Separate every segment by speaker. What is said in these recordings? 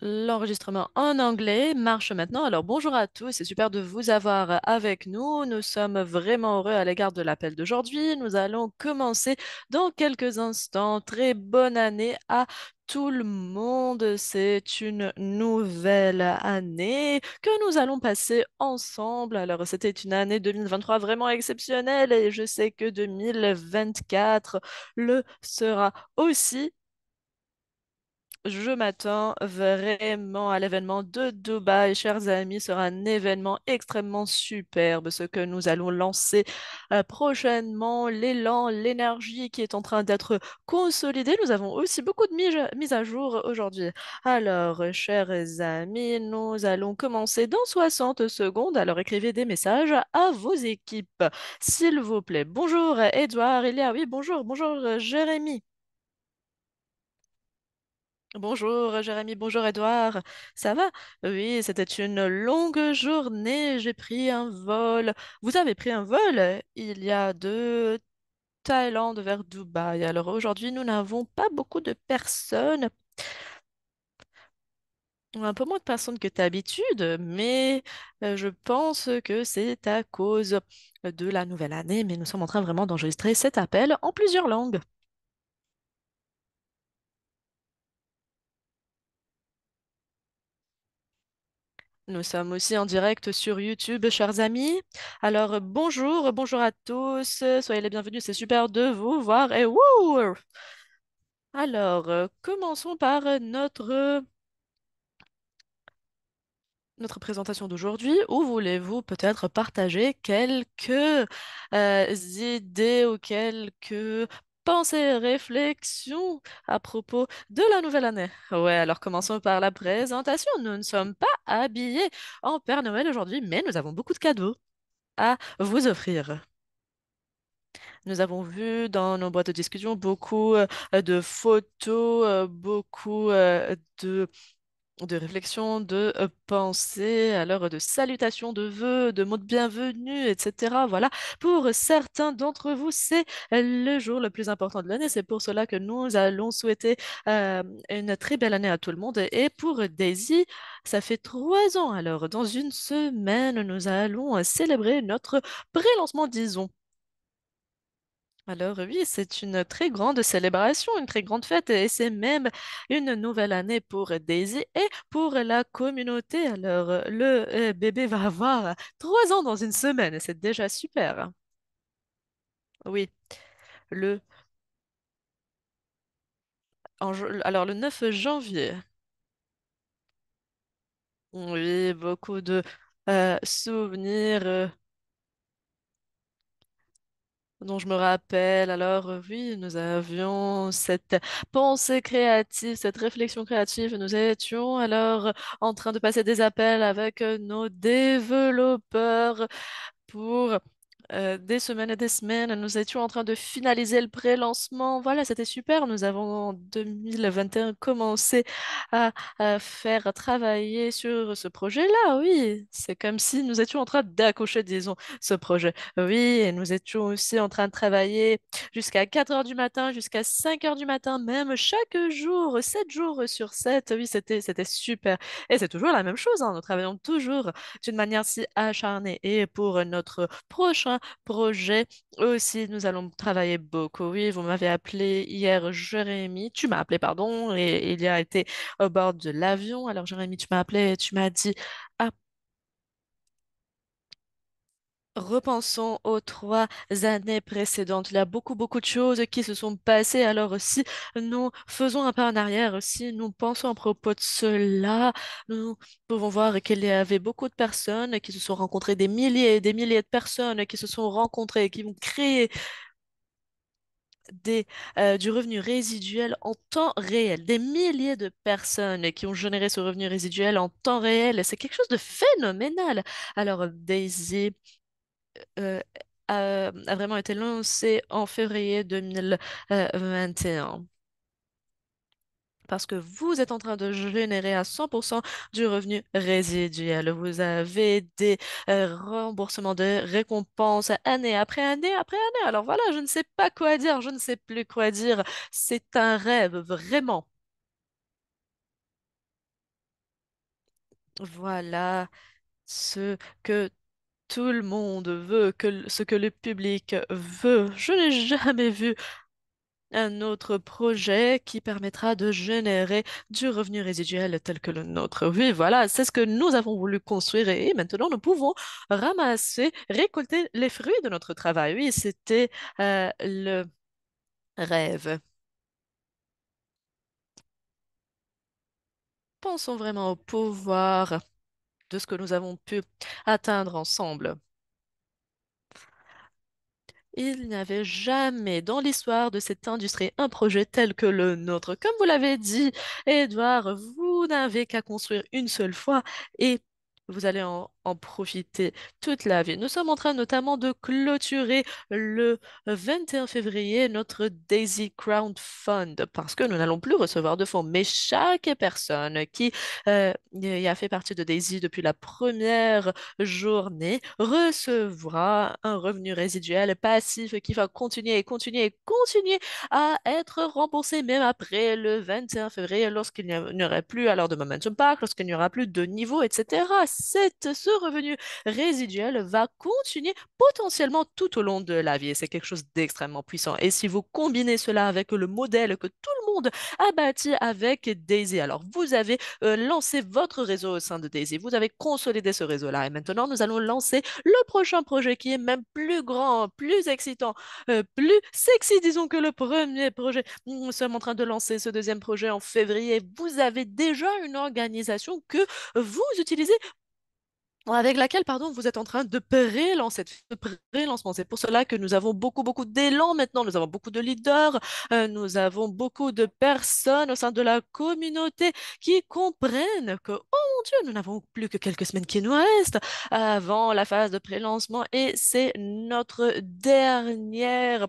Speaker 1: L'enregistrement en anglais marche maintenant. Alors bonjour à tous, c'est super de vous avoir avec nous. Nous sommes vraiment heureux à l'égard de l'appel d'aujourd'hui. Nous allons commencer dans quelques instants. Très bonne année à tout le monde. C'est une nouvelle année que nous allons passer ensemble. Alors c'était une année 2023 vraiment exceptionnelle et je sais que 2024 le sera aussi. Je m'attends vraiment à l'événement de Dubaï, chers amis. Ce sera un événement extrêmement superbe, ce que nous allons lancer prochainement. L'élan, l'énergie qui est en train d'être consolidée. Nous avons aussi beaucoup de mises à jour aujourd'hui. Alors, chers amis, nous allons commencer dans 60 secondes. Alors, écrivez des messages à vos équipes, s'il vous plaît. Bonjour, Edouard, Elia. Oui, bonjour, bonjour, Jérémy. Bonjour Jérémy, bonjour Edouard. Ça va? Oui, c'était une longue journée. J'ai pris un vol. Vous avez pris un vol il y a de Thaïlande vers Dubaï. Alors aujourd'hui, nous n'avons pas beaucoup de personnes, un peu moins de personnes que d'habitude, mais je pense que c'est à cause de la nouvelle année. Mais nous sommes en train vraiment d'enregistrer cet appel en plusieurs langues. Nous sommes aussi en direct sur YouTube, chers amis. Alors, bonjour, bonjour à tous. Soyez les bienvenus. C'est super de vous voir. Et wouh! Alors, commençons par notre présentation d'aujourd'hui. Où voulez-vous peut-être partager quelques idées ou quelques pensées, réflexions à propos de la nouvelle année? Ouais, alors commençons par la présentation. Nous ne sommes pas habillés en Père Noël aujourd'hui, mais nous avons beaucoup de cadeaux à vous offrir. Nous avons vu dans nos boîtes de discussion beaucoup de photos, beaucoup de réflexion, de pensée, alors de salutations, de vœux, de mots de bienvenue, etc. Voilà, pour certains d'entre vous, c'est le jour le plus important de l'année. C'est pour cela que nous allons souhaiter euh, une très belle année à tout le monde. Et pour Daisy, ça fait 3 ans. Alors, dans une semaine, nous allons célébrer notre pré-lancement, disons. Alors oui, c'est une très grande célébration, une très grande fête et c'est même une nouvelle année pour Daisy et pour la communauté. Alors le bébé va avoir 3 ans dans une semaine, c'est déjà super. Oui, le, alors le 9 janvier. Oui, beaucoup de souvenirs. Dont je me rappelle. Alors, oui, nous avions cette pensée créative, cette réflexion créative. Nous étions alors en train de passer des appels avec nos développeurs pour des semaines et des semaines. Nous étions en train de finaliser le pré-lancement. Voilà, c'était super. Nous avons en 2021 commencé à faire travailler sur ce projet-là. Oui, c'est comme si nous étions en train d'accoucher, disons, ce projet. Oui, et nous étions aussi en train de travailler jusqu'à 4 heures du matin, jusqu'à 5 heures du matin, même chaque jour, 7 jours sur 7. Oui, c'était super. Et c'est toujours la même chose, hein. Nous travaillons toujours d'une manière si acharnée. Et pour notre prochain projet aussi, nous allons travailler beaucoup. Oui, vous m'avez appelé hier, Jérémy. Tu m'as appelé, pardon, et il y a été au bord de l'avion. Alors, Jérémy, tu m'as appelé et tu m'as dit, ah, repensons aux 3 années précédentes. Il y a beaucoup, beaucoup de choses qui se sont passées. Alors, si nous faisons un pas en arrière, si nous pensons à propos de cela, nous pouvons voir qu'il y avait beaucoup de personnes qui se sont rencontrées, des milliers et des milliers de personnes qui se sont rencontrées et qui ont créé du revenu résiduel en temps réel. Des milliers de personnes qui ont généré ce revenu résiduel en temps réel. C'est quelque chose de phénoménal. Alors, Daisy, euh, a vraiment été lancé en février 2021. Parce que vous êtes en train de générer à 100% du revenu résiduel. Vous avez des remboursements de récompenses année après année après année. Alors voilà, je ne sais pas quoi dire, je ne sais plus quoi dire. C'est un rêve, vraiment. Voilà ce que tout le monde veut, ce que le public veut. Je n'ai jamais vu un autre projet qui permettra de générer du revenu résiduel tel que le nôtre. Oui, voilà, c'est ce que nous avons voulu construire et maintenant nous pouvons ramasser, récolter les fruits de notre travail. Oui, c'était le rêve. Pensons vraiment au pouvoir de ce que nous avons pu atteindre ensemble. Il n'y avait jamais dans l'histoire de cette industrie un projet tel que le nôtre. Comme vous l'avez dit, Edouard, vous n'avez qu'à construire une seule fois et vous allez en profiter toute la vie. Nous sommes en train notamment de clôturer le 21 février notre Daisy Crown Fund parce que nous n'allons plus recevoir de fonds. Mais chaque personne qui y a fait partie de Daisy depuis la première journée recevra un revenu résiduel passif qui va continuer et continuer et continuer à être remboursé même après le 21 février lorsqu'il n'y aurait plus alors de Momentum Park, lorsqu'il n'y aura plus de niveau, etc. Ce revenu résiduel va continuer potentiellement tout au long de la vie et c'est quelque chose d'extrêmement puissant. Et si vous combinez cela avec le modèle que tout le monde a bâti avec Daisy, alors vous avez lancé votre réseau au sein de Daisy, vous avez consolidé ce réseau-là et maintenant nous allons lancer le prochain projet qui est même plus grand, plus excitant, plus sexy, disons, que le premier projet. Nous sommes en train de lancer ce deuxième projet en février. Vous avez déjà une organisation que vous utilisez avec laquelle, pardon, vous êtes en train de pré-lancer, de pré-lancement. C'est pour cela que nous avons beaucoup, beaucoup d'élan maintenant. Nous avons beaucoup de leaders, nous avons beaucoup de personnes au sein de la communauté qui comprennent que, oh mon Dieu, nous n'avons plus que quelques semaines qui nous restent avant la phase de pré-lancement et c'est notre dernière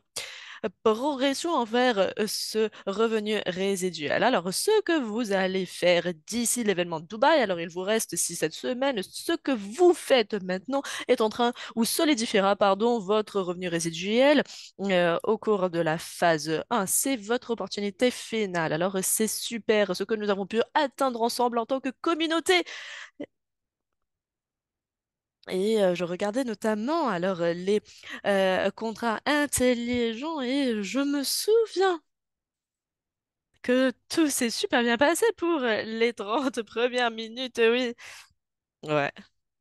Speaker 1: progression envers ce revenu résiduel. Alors, ce que vous allez faire d'ici l'événement de Dubaï, alors il vous reste 6 7 semaines, ce que vous faites maintenant est en train, ou solidifiera, pardon, votre revenu résiduel au cours de la phase 1. C'est votre opportunité finale. Alors, c'est super ce que nous avons pu atteindre ensemble en tant que communauté. Et je regardais notamment alors les contrats intelligents et je me souviens que tout s'est super bien passé pour les 30 premières minutes, oui. Ouais,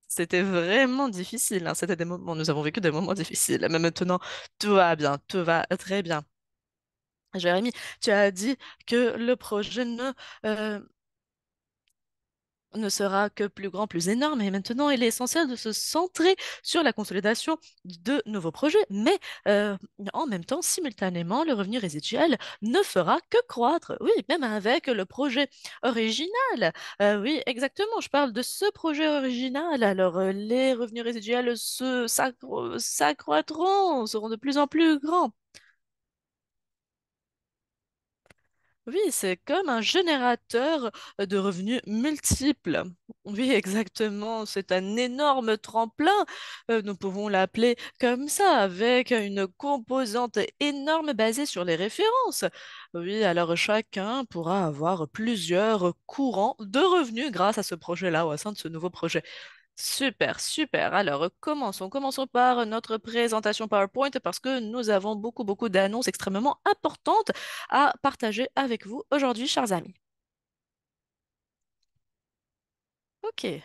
Speaker 1: c'était vraiment difficile, hein. C'était des moments, nous avons vécu des moments difficiles. Mais maintenant, tout va bien, tout va très bien. Jérémy, tu as dit que le projet euh, ne sera que plus grand, plus énorme. Et maintenant, il est essentiel de se centrer sur la consolidation de nouveaux projets. Mais en même temps, simultanément, le revenu résiduel ne fera que croître. Oui, même avec le projet original. Oui, exactement. Je parle de ce projet original. Alors, les revenus résiduels s'accroîtront, seront de plus en plus grands. Oui, c'est comme un générateur de revenus multiples. Oui, exactement. C'est un énorme tremplin. Nous pouvons l'appeler comme ça, avec une composante énorme basée sur les références. Oui, alors chacun pourra avoir plusieurs courants de revenus grâce à ce projet-là, au sein de ce nouveau projet. Super, super. Alors, commençons. Commençons par notre présentation PowerPoint parce que nous avons beaucoup, beaucoup d'annonces extrêmement importantes à partager avec vous aujourd'hui, chers amis. Ok.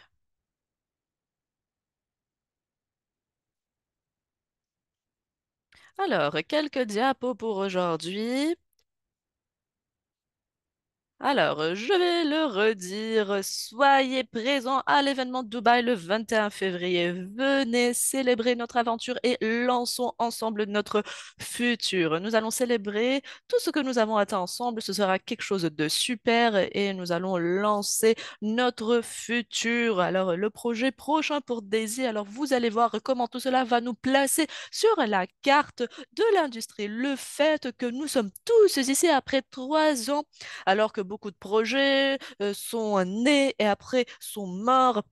Speaker 1: Alors, quelques diapos pour aujourd'hui. Alors, je vais le redire, soyez présents à l'événement de Dubaï le 21 février. Venez célébrer notre aventure et lançons ensemble notre futur. Nous allons célébrer tout ce que nous avons atteint ensemble. Ce sera quelque chose de super et nous allons lancer notre futur. Alors, le projet prochain pour Daisy, alors vous allez voir comment tout cela va nous placer sur la carte de l'industrie. Le fait que nous sommes tous ici après 3 ans alors que beaucoup de projets sont nés et après sont morts.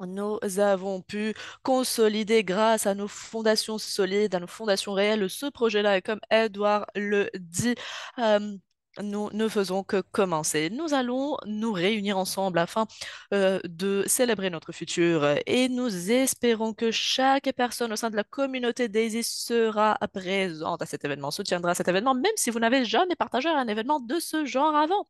Speaker 1: Nous avons pu consolider grâce à nos fondations solides, à nos fondations réelles, ce projet-là. Et comme Edouard le dit, euh, nous ne faisons que commencer. Nous allons nous réunir ensemble afin de célébrer notre futur et nous espérons que chaque personne au sein de la communauté Daisy sera présente à cet événement, soutiendra cet événement, même si vous n'avez jamais partagé un événement de ce genre avant.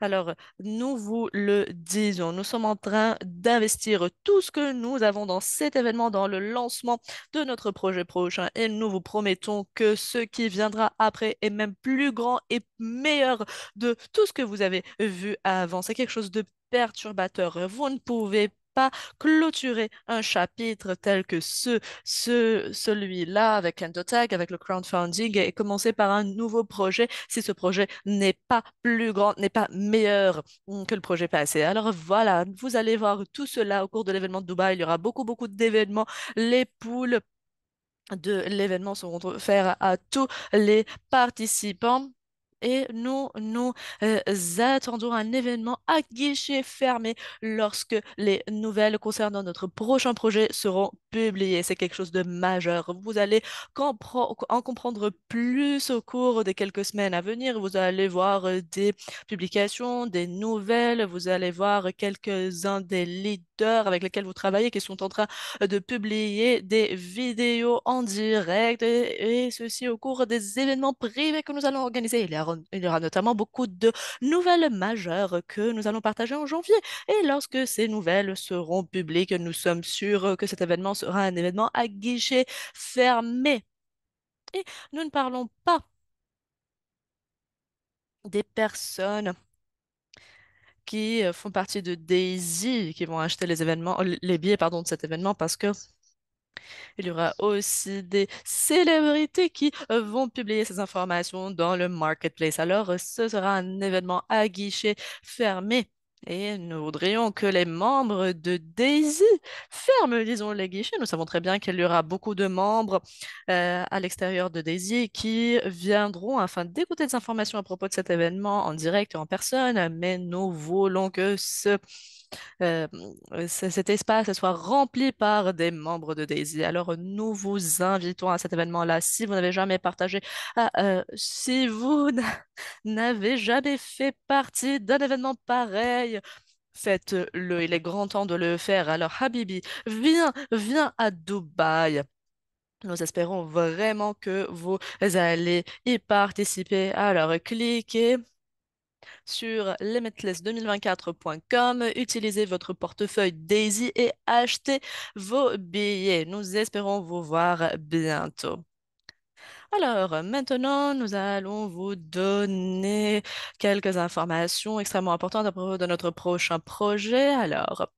Speaker 1: Alors, nous vous le disons, nous sommes en train d'investir tout ce que nous avons dans cet événement, dans le lancement de notre projet prochain, et nous vous promettons que ce qui viendra après est même plus grand et meilleur de tout ce que vous avez vu avant. C'est quelque chose de perturbateur. Vous ne pouvez pas clôturer un chapitre tel que celui-là avec Endotech, avec le crowdfunding et commencer par un nouveau projet si ce projet n'est pas plus grand, n'est pas meilleur que le projet passé. Alors voilà, vous allez voir tout cela au cours de l'événement de Dubaï. Il y aura beaucoup, beaucoup d'événements. Les poules de l'événement seront offerts à tous les participants. Et nous attendons un événement à guichet fermé lorsque les nouvelles concernant notre prochain projet seront publiées. C'est quelque chose de majeur. Vous allez en comprendre plus au cours des quelques semaines à venir. Vous allez voir des publications, des nouvelles. Vous allez voir quelques-uns des leaders avec lesquels vous travaillez qui sont en train de publier des vidéos en direct et ceci au cours des événements privés que nous allons organiser. Il y aura notamment beaucoup de nouvelles majeures que nous allons partager en janvier. Et lorsque ces nouvelles seront publiques, nous sommes sûrs que cet événement sera un événement à guichet fermé. Et nous ne parlons pas des personnes qui font partie de Daisy, qui vont acheter les événements, les billets, pardon, de cet événement parce que il y aura aussi des célébrités qui vont publier ces informations dans le marketplace. Alors, ce sera un événement à guichet fermé. Et nous voudrions que les membres de Daisy ferment, disons, les guichets. Nous savons très bien qu'il y aura beaucoup de membres à l'extérieur de Daisy qui viendront afin d'écouter des informations à propos de cet événement en direct et en personne. Mais nous voulons que euh, cet espace soit rempli par des membres de Daisy. Alors, nous vous invitons à cet événement-là. Si vous n'avez jamais partagé, si vous n'avez jamais fait partie d'un événement pareil, faites-le. Il est grand temps de le faire. Alors, Habibi, viens à Dubaï. Nous espérons vraiment que vous allez y participer. Alors, cliquez sur limitless2024.com, utilisez votre portefeuille Daisy et achetez vos billets. Nous espérons vous voir bientôt. Alors, maintenant, nous allons vous donner quelques informations extrêmement importantes à propos de notre prochain projet. Alors,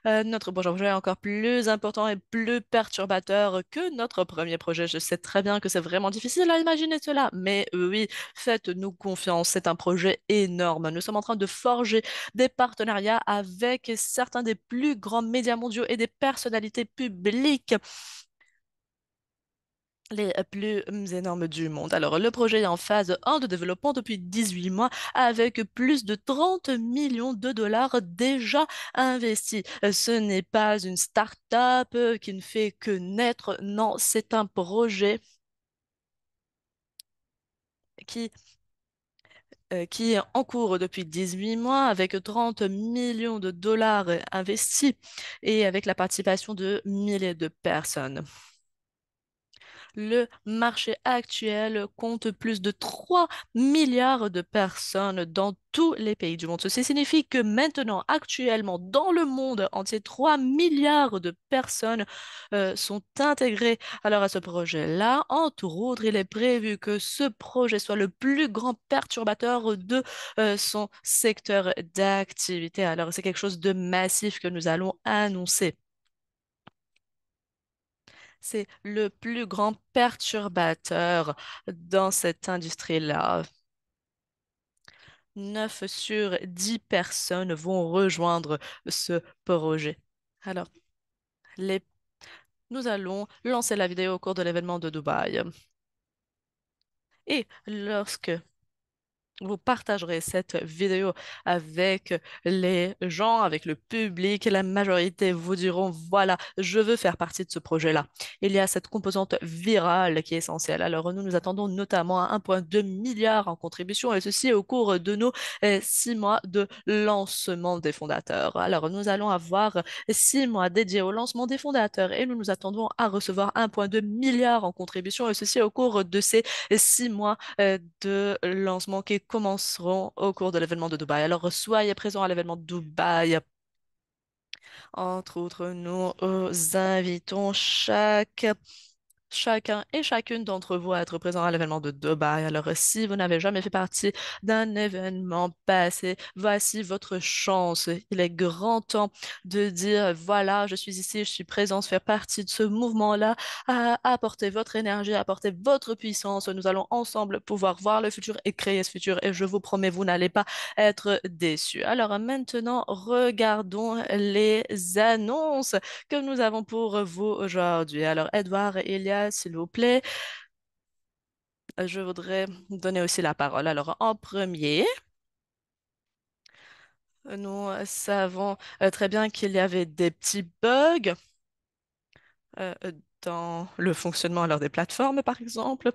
Speaker 1: notre prochain projet est encore plus important et plus perturbateur que notre premier projet. Je sais très bien que c'est vraiment difficile à imaginer cela, mais oui, faites-nous confiance. C'est un projet énorme. Nous sommes en train de forger des partenariats avec certains des plus grands médias mondiaux et des personnalités publiques les plus énormes du monde. Alors, le projet est en phase 1 de développement depuis 18 mois avec plus de 30 millions de dollars déjà investis. Ce n'est pas une start-up qui ne fait que naître. Non, c'est un projet qui, qui est en cours depuis 18 mois avec 30 millions de dollars investis et avec la participation de milliers de personnes. Le marché actuel compte plus de 3 milliards de personnes dans tous les pays du monde. Ceci signifie que maintenant, actuellement, dans le monde entier, 3 milliards de personnes sont intégrées alors à ce projet-là. Entre autres, il est prévu que ce projet soit le plus grand perturbateur de son secteur d'activité. Alors, c'est quelque chose de massif que nous allons annoncer. C'est le plus grand perturbateur dans cette industrie-là. 9 sur 10 personnes vont rejoindre ce projet. Alors, les- nous allons lancer la vidéo au cours de l'événement de Dubaï. Et lorsque Vous partagerez cette vidéo avec les gens, avec le public, et la majorité vous diront, voilà, je veux faire partie de ce projet-là. Il y a cette composante virale qui est essentielle. Alors, nous nous attendons notamment à 1,2 milliard en contribution, et ceci au cours de nos 6 mois de lancement des fondateurs. Alors, nous allons avoir 6 mois dédiés au lancement des fondateurs, et nous nous attendons à recevoir 1,2 milliard en contribution, et ceci au cours de ces 6 mois de lancement qui commenceront au cours de l'événement de Dubaï. Alors, soyez présents à l'événement de Dubaï. Entre autres, nous invitons chacun et chacune d'entre vous à être présent à l'événement de Dubaï. Alors, si vous n'avez jamais fait partie d'un événement passé, voici votre chance. Il est grand temps de dire, voilà, je suis ici, je suis présent, faire partie de ce mouvement-là, à apporter votre énergie, à apporter votre puissance. Nous allons ensemble pouvoir voir le futur et créer ce futur. Et je vous promets, vous n'allez pas être déçus. Alors maintenant, regardons les annonces que nous avons pour vous aujourd'hui. Alors, Edouard et Elia, s'il vous plaît, je voudrais donner aussi la parole. Alors, en premier, nous savons très bien qu'il y avait des petits bugs euh, dans le fonctionnement alors des plateformes, par exemple.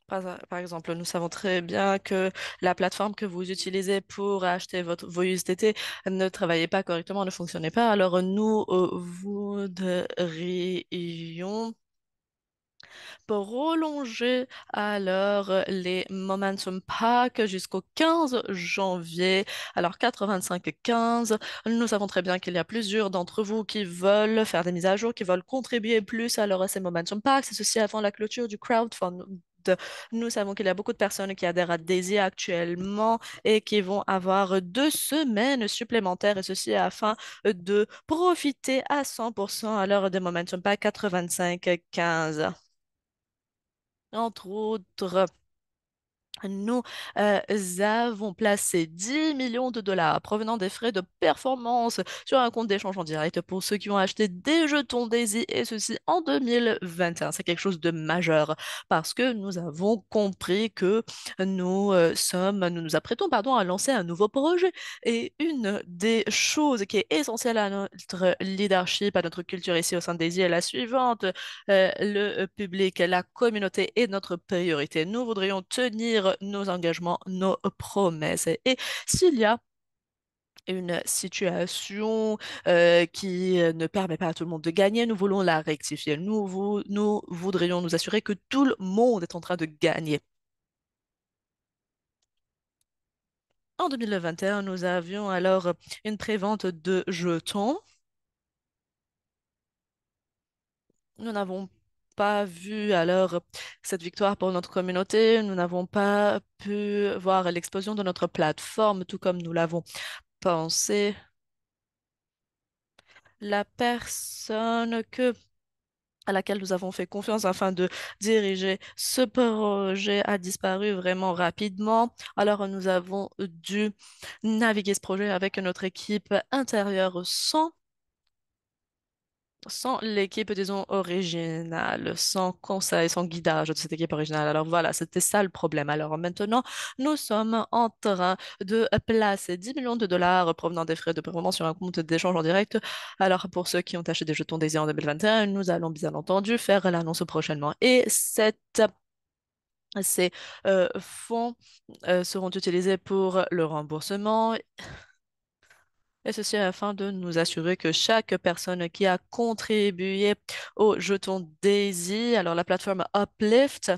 Speaker 1: Par exemple, nous savons très bien que la plateforme que vous utilisez pour acheter vos USDT ne travaillait pas correctement, ne fonctionnait pas. Alors, nous voudrions prolonger alors les Momentum Pack jusqu'au 15 janvier. Alors 85-15, nous savons très bien qu'il y a plusieurs d'entre vous qui veulent faire des mises à jour, qui veulent contribuer plus alors à ces Momentum Packs. C'est ceci avant la clôture du crowdfund. Nous savons qu'il y a beaucoup de personnes qui adhèrent à Daisy actuellement et qui vont avoir 2 semaines supplémentaires et ceci afin de profiter à 100% alors des Momentum Pack 85-15. Entre autres, nous avons placé 10 millions de dollars provenant des frais de performance sur un compte d'échange en direct pour ceux qui ont acheté des jetons Daisy et ceci en 2021. C'est quelque chose de majeur parce que nous avons compris que nous nous apprêtons, pardon, à lancer un nouveau projet. Et une des choses qui est essentielle à notre leadership, à notre culture ici au sein de Daisy est la suivante. Le public, la communauté est notre priorité. Nous voudrions tenir nos engagements, nos promesses. Et s'il y a une situation qui ne permet pas à tout le monde de gagner, nous voulons la rectifier. Nous voudrions nous assurer que tout le monde est en train de gagner. En 2021, nous avions alors une prévente de jetons. Nous n'avons pas vu alors cette victoire pour notre communauté. Nous n'avons pas pu voir l'explosion de notre plateforme, tout comme nous l'avons pensé. La personne à laquelle nous avons fait confiance afin de diriger ce projet a disparu vraiment rapidement. Alors nous avons dû naviguer ce projet avec notre équipe intérieure sans l'équipe, disons, originale, sans conseil, sans guidage de cette équipe originale. Alors voilà, c'était ça le problème. Alors maintenant, nous sommes en train de placer 10 millions de dollars provenant des frais de paiement sur un compte d'échange en direct. Alors pour ceux qui ont acheté des jetons Daisy en 2021, nous allons bien entendu faire l'annonce prochainement. Et ces fonds seront utilisés pour le remboursement et ceci afin de nous assurer que chaque personne qui a contribué au jeton Daisy, alors la plateforme Uplift,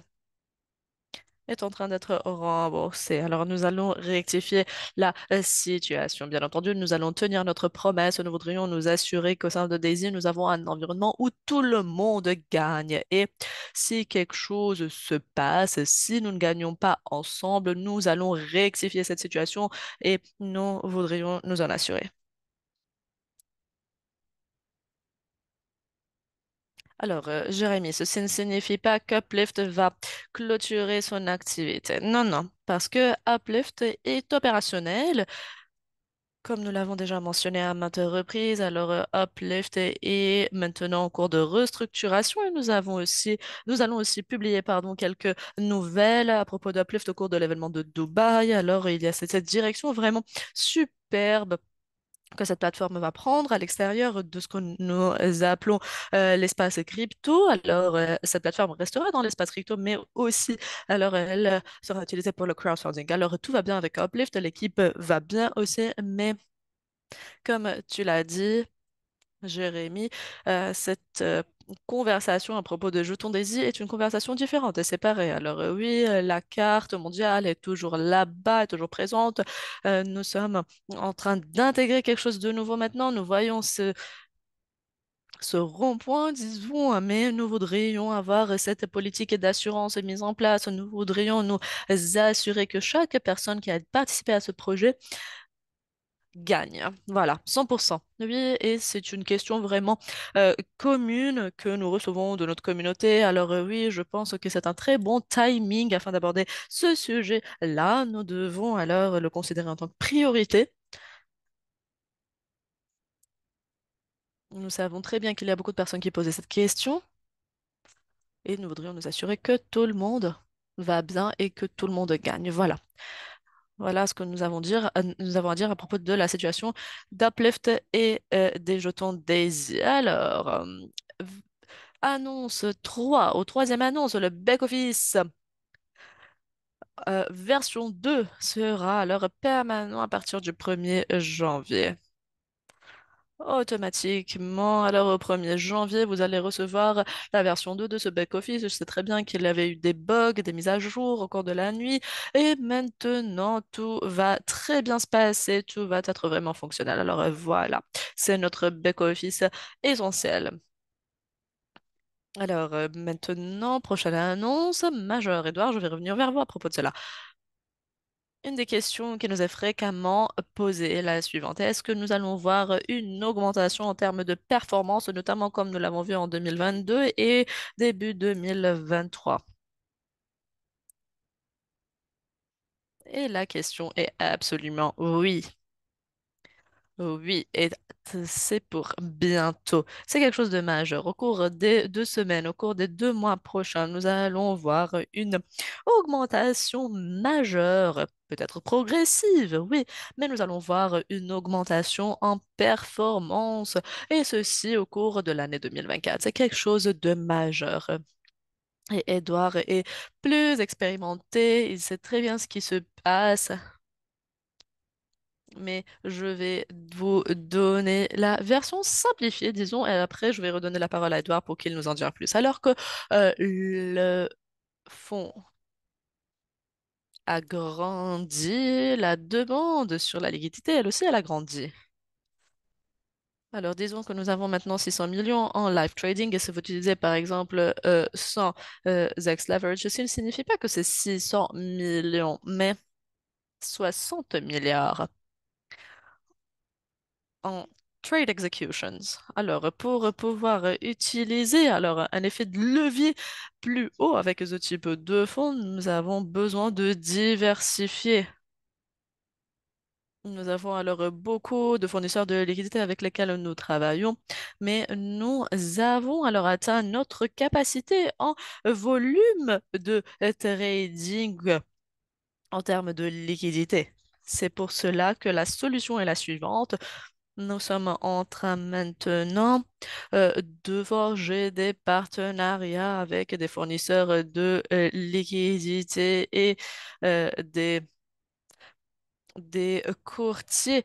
Speaker 1: est en train d'être remboursée. Alors nous allons rectifier la situation. Bien entendu, nous allons tenir notre promesse. Nous voudrions nous assurer qu'au sein de Daisy, nous avons un environnement où tout le monde gagne. Et si quelque chose se passe, si nous ne gagnons pas ensemble, nous allons rectifier cette situation et nous voudrions nous en assurer. Alors, Jérémy, ceci ne signifie pas qu'Uplift va clôturer son activité. Non, non, parce que Uplift est opérationnel Comme nous l'avons déjà mentionné à maintes reprises, alors Uplift est maintenant en cours de restructuration et nous allons aussi publier, pardon, quelques nouvelles à propos d'Uplift au cours de l'événement de Dubaï. Alors il y a cette direction vraiment superbe que cette plateforme va prendre à l'extérieur de ce que nous appelons l'espace crypto. Alors, cette plateforme restera dans l'espace crypto, mais aussi, alors, elle sera utilisée pour le crowdfunding. Alors, tout va bien avec Uplift, l'équipe va bien aussi, mais comme tu l'as dit, Jérémy, cette conversation à propos de Jetons des îles est une conversation différente et séparée. Alors oui, la carte mondiale est toujours là-bas, est toujours présente. Nous sommes en train d'intégrer quelque chose de nouveau maintenant. Nous voyons ce rond-point, disons, mais nous voudrions avoir cette politique d'assurance mise en place. Nous voudrions nous assurer que chaque personne qui a participé à ce projet gagne. Voilà, 100%. Oui, et c'est une question vraiment commune que nous recevons de notre communauté. Alors oui, je pense que c'est un très bon timing afin d'aborder ce sujet-là. Nous devons alors le considérer en tant que priorité. Nous savons très bien qu'il y a beaucoup de personnes qui posaient cette question et nous voudrions nous assurer que tout le monde va bien et que tout le monde gagne. Voilà. Voilà ce que nous avons à dire à propos de la situation d'Uplift et des jetons Daisy. Alors, annonce 3, au troisième annonce, le back-office version 2 sera alors permanent à partir du 1er janvier. Automatiquement, alors au 1er janvier, vous allez recevoir la version 2 de ce back-office. Je sais très bien qu'il y avait eu des bugs, des mises à jour au cours de la nuit. Et maintenant, tout va très bien se passer. Tout va être vraiment fonctionnel. Alors voilà, c'est notre back-office essentiel. Alors maintenant, prochaine annonce majeure. Edouard, je vais revenir vers vous à propos de cela. Une des questions qui nous est fréquemment posée est la suivante. Est-ce que nous allons voir une augmentation en termes de performance, notamment comme nous l'avons vu en 2022 et début 2023? Et la question est absolument oui. Oui, et c'est pour bientôt. C'est quelque chose de majeur. Au cours des 2 semaines, au cours des 2 mois prochains, nous allons voir une augmentation majeure, peut-être progressive, oui, mais nous allons voir une augmentation en performance, et ceci au cours de l'année 2024. C'est quelque chose de majeur. Et Edouard est plus expérimenté, il sait très bien ce qui se passe, mais je vais vous donner la version simplifiée, disons, et après je vais redonner la parole à Edouard pour qu'il nous en dise plus. Alors que le fonds a grandi, la demande sur la liquidité, elle aussi, elle a grandi. Alors, disons que nous avons maintenant 600 millions en live trading et si vous utilisez par exemple 100 X leverage, ceci ne signifie pas que c'est 600 millions, mais 60 milliards en trade executions. Alors, pour pouvoir utiliser alors un effet de levier plus haut avec ce type de fonds, nous avons besoin de diversifier. Nous avons alors beaucoup de fournisseurs de liquidités avec lesquels nous travaillons, mais nous avons alors atteint notre capacité en volume de trading en termes de liquidité. C'est pour cela que la solution est la suivante. Nous sommes en train maintenant de forger des partenariats avec des fournisseurs de liquidités et des courtiers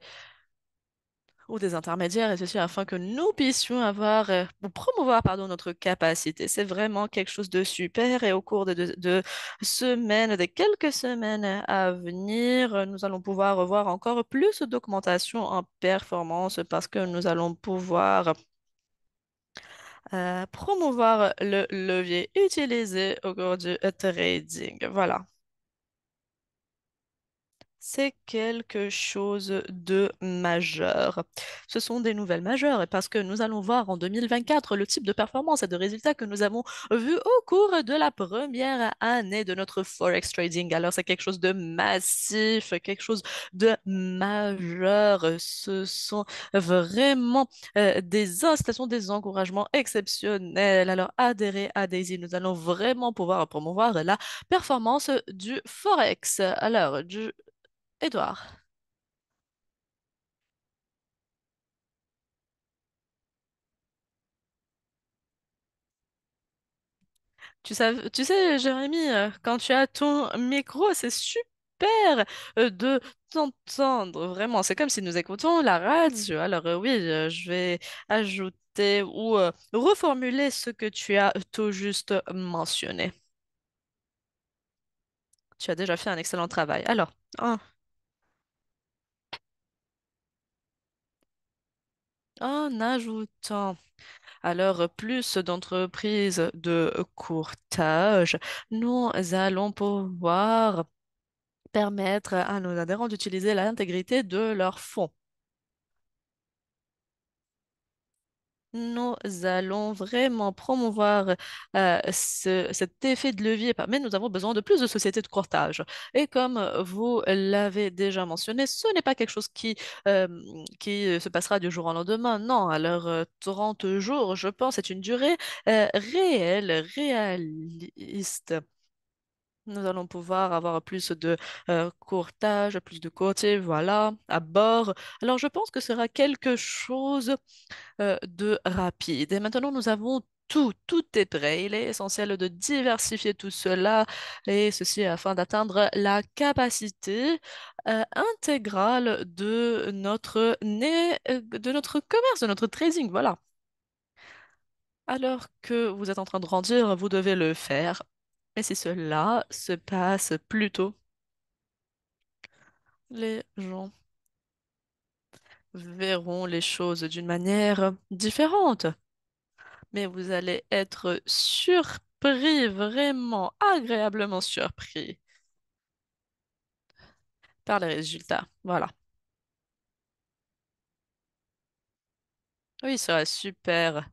Speaker 1: ou des intermédiaires, et ceci afin que nous puissions avoir ou promouvoir pardon, notre capacité. C'est vraiment quelque chose de super et au cours de semaines, des quelques semaines à venir, nous allons pouvoir revoir encore plus d'augmentation en performance parce que nous allons pouvoir promouvoir le levier utilisé au cours du trading. Voilà. C'est quelque chose de majeur. Ce sont des nouvelles majeures et parce que nous allons voir en 2024 le type de performance et de résultats que nous avons vus au cours de la première année de notre Forex trading. Alors, c'est quelque chose de massif, quelque chose de majeur. Ce sont vraiment des incitations, des encouragements exceptionnels. Alors, adhérez à Daisy. Nous allons vraiment pouvoir promouvoir la performance du Forex. Alors, Edouard, tu sais, Jérémy, quand tu as ton micro, c'est super de t'entendre. Vraiment, c'est comme si nous écoutons la radio. Alors oui, je vais ajouter ou reformuler ce que tu as tout juste mentionné. Tu as déjà fait un excellent travail. Alors, en ajoutant alors plus d'entreprises de courtage, nous allons pouvoir permettre à nos adhérents d'utiliser l'intégrité de leurs fonds. Nous allons vraiment promouvoir cet effet de levier, mais nous avons besoin de plus de sociétés de courtage. Et comme vous l'avez déjà mentionné, ce n'est pas quelque chose qui se passera du jour au lendemain. Non, alors 30 jours, je pense, c'est une durée réelle, réaliste. Nous allons pouvoir avoir plus de courtage, plus de côté, voilà, à bord. Alors, je pense que ce sera quelque chose de rapide. Et maintenant, nous avons tout, tout est prêt. Il est essentiel de diversifier tout cela, et ceci afin d'atteindre la capacité intégrale de notre commerce, de notre trading, voilà. Alors que vous êtes en train de grandir, vous devez le faire. Et si cela se passe plus tôt, les gens verront les choses d'une manière différente. Mais vous allez être surpris, vraiment agréablement surpris par les résultats. Voilà. Oui, ça va super.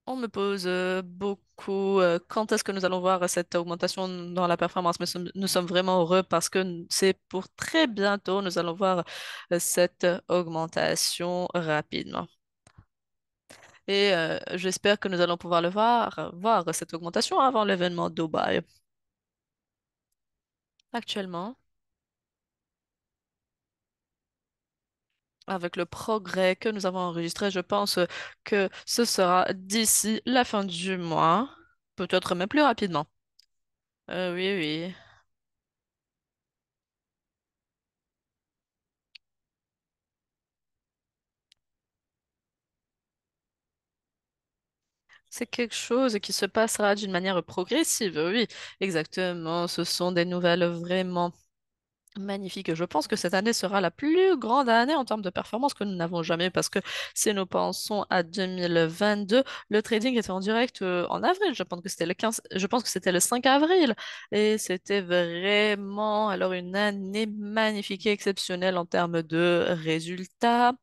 Speaker 1: On me pose beaucoup quand est-ce que nous allons voir cette augmentation dans la performance. Mais nous sommes vraiment heureux parce que c'est pour très bientôt, nous allons voir cette augmentation rapidement. Et j'espère que nous allons pouvoir voir cette augmentation avant l'événement Dubaï. Actuellement, avec le progrès que nous avons enregistré, je pense que ce sera d'ici la fin du mois, peut-être même plus rapidement. Oui, oui. C'est quelque chose qui se passera d'une manière progressive, oui, exactement. Ce sont des nouvelles vraiment magnifiques. Je pense que cette année sera la plus grande année en termes de performance que nous n'avons jamais parce que si nous pensons à 2022, le trading était en direct en avril. Je pense que c'était le 15, je pense que c'était le 5 avril et c'était vraiment alors une année magnifique et exceptionnelle en termes de résultats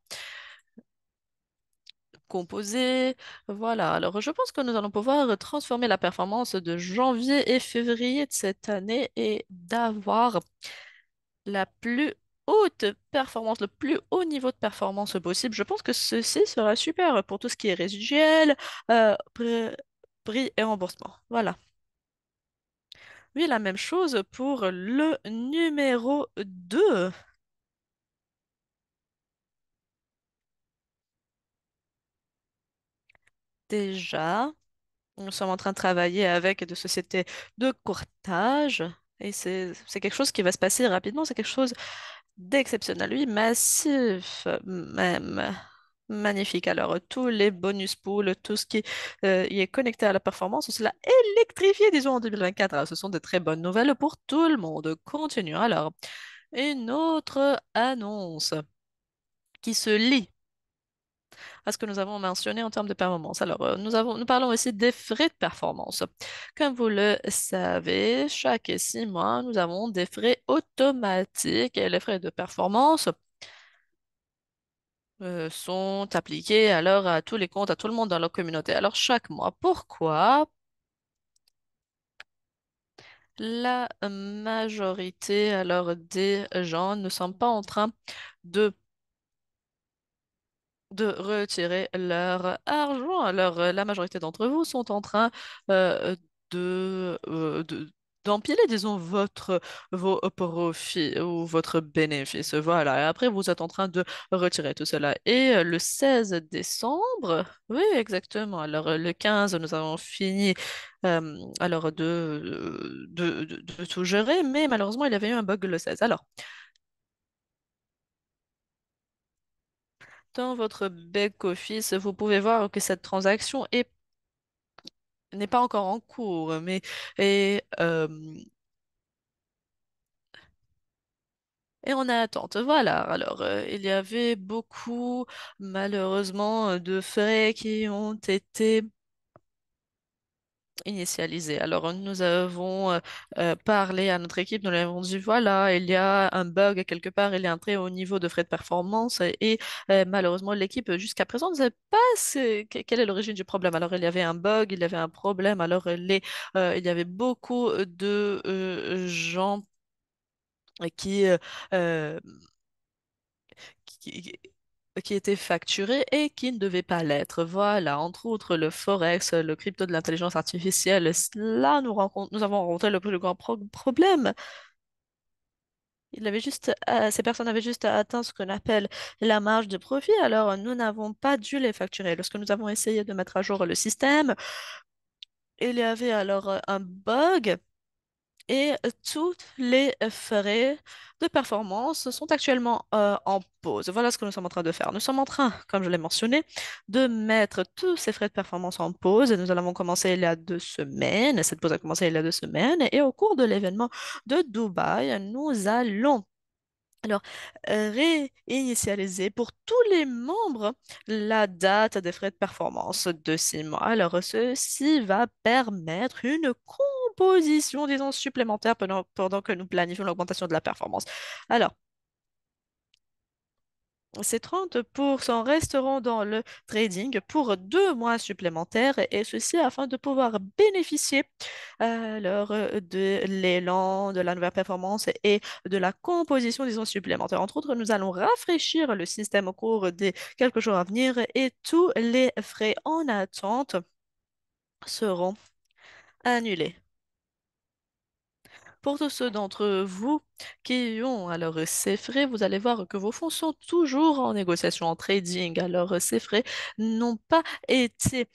Speaker 1: composés. Voilà. Alors, je pense que nous allons pouvoir transformer la performance de janvier et février de cette année et d'avoir la plus haute performance, le plus haut niveau de performance possible. Je pense que ceci sera super pour tout ce qui est résiduel, prix et remboursement. Voilà. Oui, la même chose pour le numéro 2. Déjà, nous sommes en train de travailler avec des sociétés de courtage et c'est quelque chose qui va se passer rapidement. C'est quelque chose d'exceptionnel, oui, massif même. Magnifique. Alors, tous les bonus pools, tout ce qui y est connecté à la performance, cela électrifié, disons, en 2024. Alors, ce sont de très bonnes nouvelles pour tout le monde. Continuons. Alors, une autre annonce qui se lit. à ce que nous avons mentionné en termes de performance. Alors, nous parlons aussi des frais de performance. Comme vous le savez, chaque 6 mois, nous avons des frais automatiques et les frais de performance sont appliqués alors à tous les comptes, à tout le monde dans la communauté. Alors, chaque mois, pourquoi la majorité alors des gens ne sont pas en train de retirer leur argent. Alors, la majorité d'entre vous sont en train euh, d'empiler, disons, vos profits ou votre bénéfice. Voilà. Et après, vous êtes en train de retirer tout cela. Et le 16 décembre, oui, exactement. Alors, le 15, nous avons fini alors de tout gérer, mais malheureusement, il y avait eu un bug le 16. Alors, dans votre back-office, vous pouvez voir que cette transaction n'est pas encore en cours, mais et, euh, et on est en attente. Voilà. Alors, il y avait beaucoup, malheureusement, de frais qui ont été initialisés. Alors, nous avons parlé à notre équipe, nous leur avons dit, voilà, il y a un bug quelque part, il y a un très haut niveau de frais de performance et malheureusement, l'équipe jusqu'à présent ne sait pas quelle est l'origine du problème. Alors, il y avait un bug, il y avait un problème, alors il y avait beaucoup de gens qui, euh, qui, qui étaient facturés et qui ne devaient pas l'être. Voilà, entre autres le Forex, le crypto de l'intelligence artificielle. Là, nous avons rencontré le plus grand problème. Ces personnes avaient juste atteint ce qu'on appelle la marge de profit. Alors, nous n'avons pas dû les facturer. Lorsque nous avons essayé de mettre à jour le système, il y avait alors un bug. Et tous les frais de performance sont actuellement en pause. Voilà ce que nous sommes en train de faire. Nous sommes en train, comme je l'ai mentionné, de mettre tous ces frais de performance en pause. Et nous allons commencer il y a 2 semaines. Cette pause a commencé il y a 2 semaines. Et au cours de l'événement de Dubaï, nous allons alors, réinitialiser pour tous les membres la date des frais de performance de 6 mois. Alors, ceci va permettre une composition, disons, supplémentaire pendant que nous planifions l'augmentation de la performance. Alors, ces 30% resteront dans le trading pour 2 mois supplémentaires et ceci afin de pouvoir bénéficier alors de l'élan, de la nouvelle performance et de la composition, disons, supplémentaire. Entre autres, nous allons rafraîchir le système au cours des quelques jours à venir et tous les frais en attente seront annulés. Pour tous ceux d'entre vous qui ont alors ces frais, vous allez voir que vos fonds sont toujours en négociation en trading. Alors ces frais n'ont pas été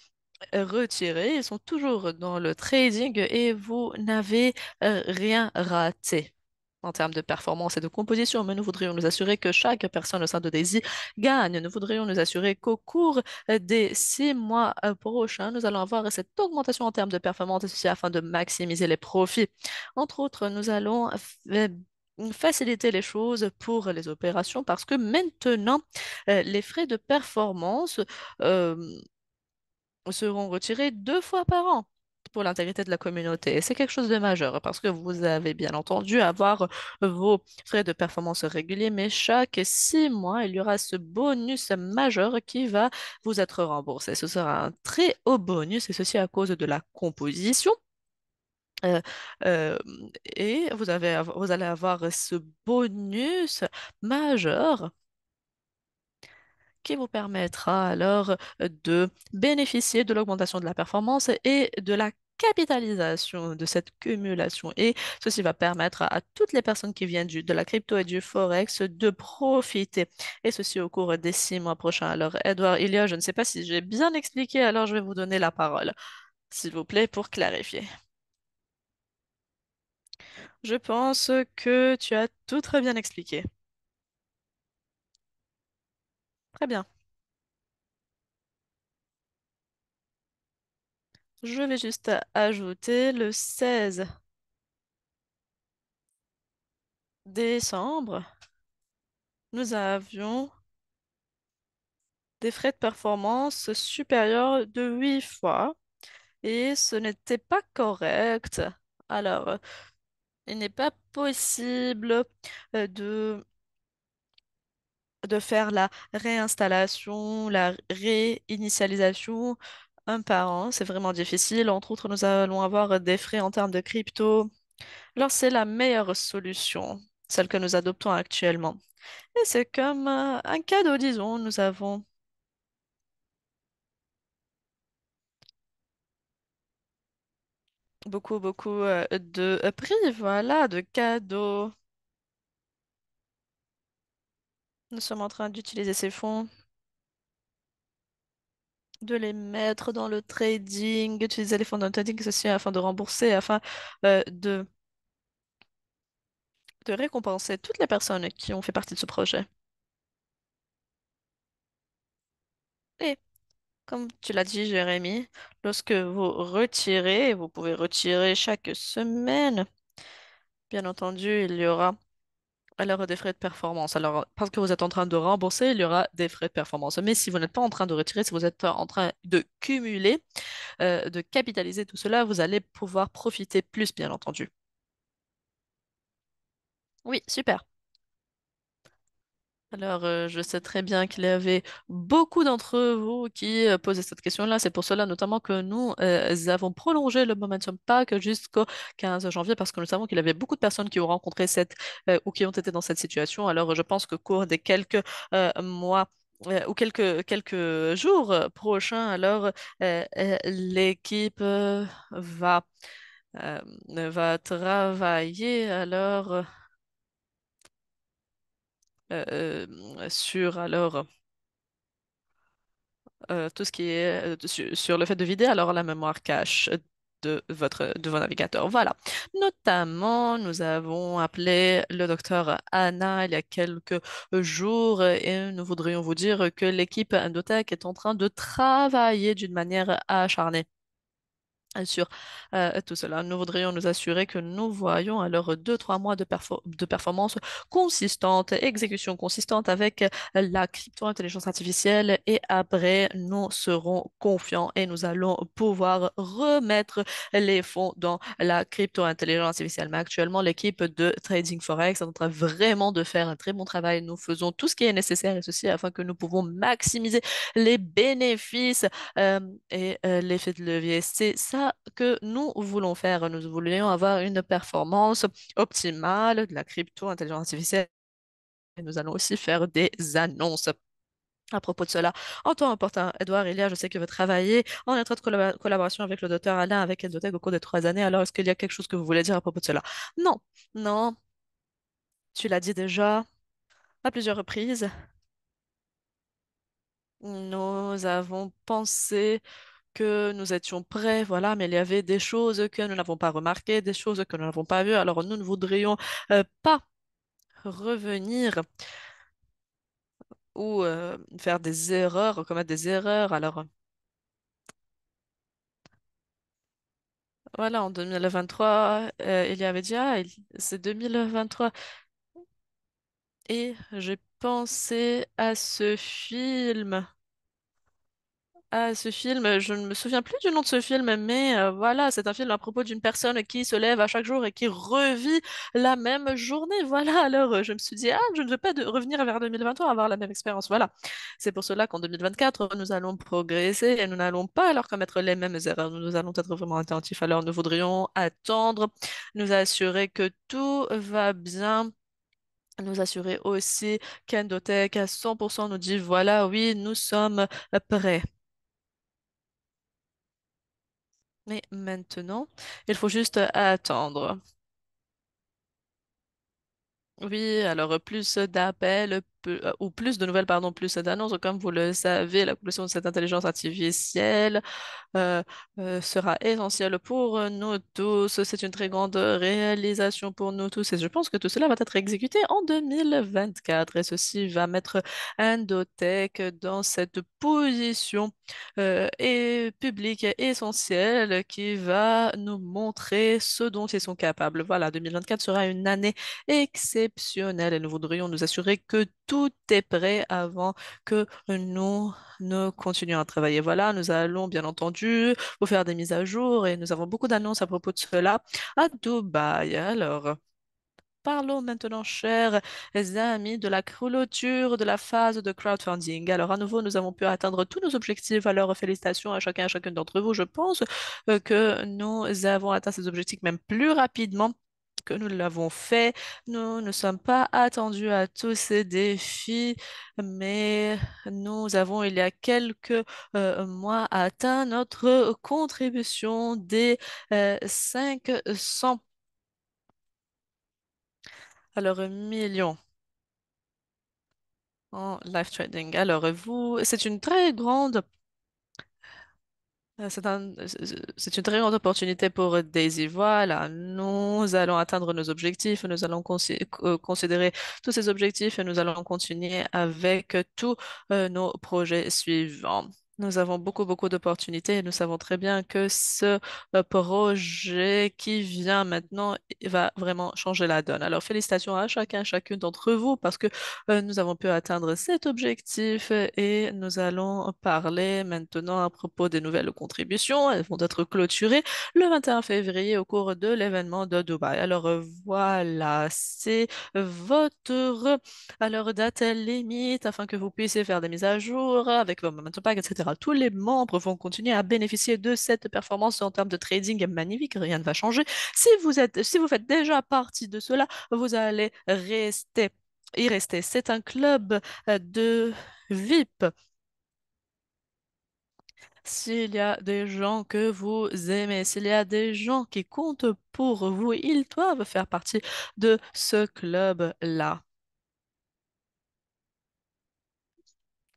Speaker 1: retirés, ils sont toujours dans le trading et vous n'avez rien raté en termes de performance et de composition, mais nous voudrions nous assurer que chaque personne au sein de Daisy gagne. Nous voudrions nous assurer qu'au cours des 6 mois prochains, nous allons avoir cette augmentation en termes de performance, et ceci afin de maximiser les profits. Entre autres, nous allons faciliter les choses pour les opérations parce que maintenant, les frais de performance euh, seront retirés 2 fois par an pour l'intégrité de la communauté. Et c'est quelque chose de majeur parce que vous avez bien entendu avoir vos frais de performance réguliers, mais chaque 6 mois, il y aura ce bonus majeur qui va vous être remboursé. Ce sera un très haut bonus et ceci à cause de la composition. Euh, euh, et vous allez avoir ce bonus majeur qui vous permettra alors de bénéficier de l'augmentation de la performance et de la capitalisation de cette cumulation. Et ceci va permettre à toutes les personnes qui viennent de la crypto et du forex de profiter. Et ceci au cours des 6 mois prochains. Alors, Edouard, Ilia, je ne sais pas si j'ai bien expliqué, alors je vais vous donner la parole, s'il vous plaît, pour clarifier. Je pense que tu as tout très bien expliqué. Très bien. Je vais juste ajouter le 16 décembre. Nous avions des frais de performance supérieurs de 8 fois et ce n'était pas correct. Alors, il n'est pas possible de faire la réinstallation, la réinitialisation un par un. C'est vraiment difficile. Entre autres, nous allons avoir des frais en termes de crypto. Alors, c'est la meilleure solution, celle que nous adoptons actuellement. Et c'est comme un cadeau, disons. Nous avons beaucoup de prix, voilà, de cadeaux. Nous sommes en train d'utiliser ces fonds, de les mettre dans le trading, utiliser les fonds dans le trading, ceci afin de rembourser, afin de récompenser toutes les personnes qui ont fait partie de ce projet. Et comme tu l'as dit, Jérémy, lorsque vous retirez, vous pouvez retirer chaque semaine. Bien entendu, il y aura alors des frais de performance. Alors, parce que vous êtes en train de rembourser, il y aura des frais de performance. Mais si vous n'êtes pas en train de retirer, si vous êtes en train de cumuler, de capitaliser tout cela, vous allez pouvoir profiter plus, bien entendu. Oui, super. Alors, je sais très bien qu'il y avait beaucoup d'entre vous qui posaient cette question-là. C'est pour cela notamment que nous avons prolongé le Momentum Pack jusqu'au 15 janvier parce que nous savons qu'il y avait beaucoup de personnes qui ont rencontré ou qui ont été dans cette situation. Alors, je pense qu'au cours des quelques mois ou quelques jours prochains, alors l'équipe euh, va travailler sur tout ce qui est sur le fait de vider alors la mémoire cache de vos navigateurs. Voilà. Notamment, nous avons appelé le docteur Anna il y a quelques jours et nous voudrions vous dire que l'équipe Endotech est en train de travailler d'une manière acharnée sur tout cela. Nous voudrions nous assurer que nous voyons alors 2, 3 mois de performance consistante, exécution consistante avec la crypto-intelligence artificielle et après nous serons confiants et nous allons pouvoir remettre les fonds dans la crypto-intelligence artificielle. Mais actuellement, l'équipe de Trading Forex est en train vraiment de faire un très bon travail. Nous faisons tout ce qui est nécessaire et ceci afin que nous pouvons maximiser les bénéfices et l'effet de levier. C'est ça que nous voulons faire. Nous voulons avoir une performance optimale de la crypto, intelligence artificielle. Et nous allons aussi faire des annonces. À propos de cela, en temps important, Edouard, je sais que vous travaillez en étroite collaboration avec le docteur Alain, avec Endotech au cours des 3 années. Alors, est-ce qu'il y a quelque chose que vous voulez dire à propos de cela? Non, non, tu l'as dit déjà à plusieurs reprises. Nous avons pensé que nous étions prêts, voilà, mais il y avait des choses que nous n'avons pas remarquées, des choses que nous n'avons pas vues. Alors nous ne voudrions pas revenir ou faire des erreurs, commettre des erreurs. Alors voilà, en 2023, il y avait déjà, c'est 2023, et j'ai pensé à ce film. Ah, ce film, je ne me souviens plus du nom de ce film, mais voilà, c'est un film à propos d'une personne qui se lève à chaque jour et qui revit la même journée. Voilà, alors je me suis dit, ah, je ne veux pas revenir vers 2023, avoir la même expérience. Voilà. C'est pour cela qu'en 2024, nous allons progresser et nous n'allons pas alors commettre les mêmes erreurs. Nous allons être vraiment attentifs. Alors, nous voudrions attendre, nous assurer que tout va bien. Nous assurer aussi qu'Endotech à 100% nous dit, voilà, oui, nous sommes prêts. Mais maintenant, il faut juste attendre. Oui, alors plus d'appels ou plus de nouvelles, pardon, plus d'annonces. Comme vous le savez, la pollution de cette intelligence artificielle euh, sera essentielle pour nous tous. C'est une très grande réalisation pour nous tous et je pense que tout cela va être exécuté en 2024 et ceci va mettre Endotech dans cette position et publique essentielle qui va nous montrer ce dont ils sont capables. Voilà, 2024 sera une année exceptionnelle et nous voudrions nous assurer que tout est prêt avant que nous ne continuions à travailler. Voilà, nous allons bien entendu vous faire des mises à jour et nous avons beaucoup d'annonces à propos de cela à Dubaï. Alors, parlons maintenant, chers amis, de la clôture de la phase de crowdfunding. Alors, à nouveau, nous avons pu atteindre tous nos objectifs. Alors, félicitations à chacun et à chacune d'entre vous. Je pense que nous avons atteint ces objectifs même plus rapidement que nous l'avons fait. Nous ne sommes pas attendus à tous ces défis, mais nous avons, il y a quelques mois, atteint notre contribution des 500 millions en live trading. Alors, vous, c'est une très grande c'est une très grande opportunité pour Daisy. Voilà, nous allons atteindre nos objectifs, nous allons considérer tous ces objectifs et nous allons continuer avec tous nos projets suivants. Nous avons beaucoup d'opportunités et nous savons très bien que ce projet qui vient maintenant va vraiment changer la donne. Alors, félicitations à chacun, chacune d'entre vous parce que nous avons pu atteindre cet objectif et nous allons parler maintenant à propos des nouvelles contributions. Elles vont être clôturées le 21 février au cours de l'événement de Dubaï. Alors voilà, c'est votre date limite afin que vous puissiez faire des mises à jour avec vos Momentum Pack, etc. Tous les membres vont continuer à bénéficier de cette performance en termes de trading magnifique. Rien ne va changer. Si vous faites déjà partie de cela, vous allez y rester. C'est un club de VIP. S'il y a des gens que vous aimez, s'il y a des gens qui comptent pour vous, ils doivent faire partie de ce club-là.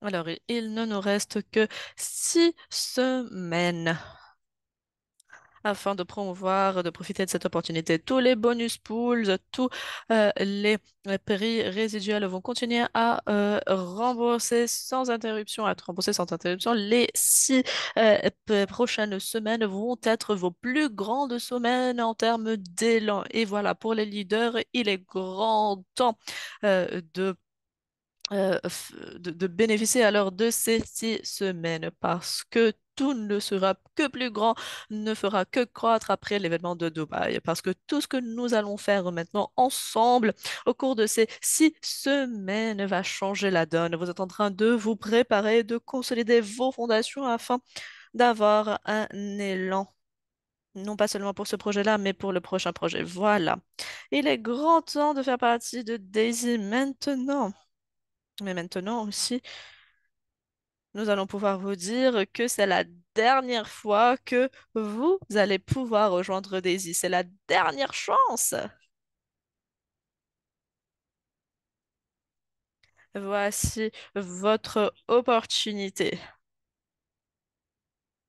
Speaker 1: Alors, il ne nous reste que 6 semaines afin de promouvoir, de profiter de cette opportunité. Tous les bonus pools, tous les prix résiduels vont continuer à être remboursés sans interruption. Les 6 prochaines semaines vont être vos plus grandes semaines en termes d'élan. Et voilà, pour les leaders, il est grand temps de bénéficier alors de ces 6 semaines parce que tout ne sera que plus grand, ne fera que croître après l'événement de Dubaï. Parce que tout ce que nous allons faire maintenant ensemble au cours de ces 6 semaines va changer la donne. Vous êtes en train de vous préparer, de consolider vos fondations afin d'avoir un élan. Non pas seulement pour ce projet-là, mais pour le prochain projet. Voilà. Il est grand temps de faire partie de Daisy maintenant. Mais maintenant aussi, nous allons pouvoir vous dire que c'est la dernière fois que vous allez pouvoir rejoindre Daisy. C'est la dernière chance. Voici votre opportunité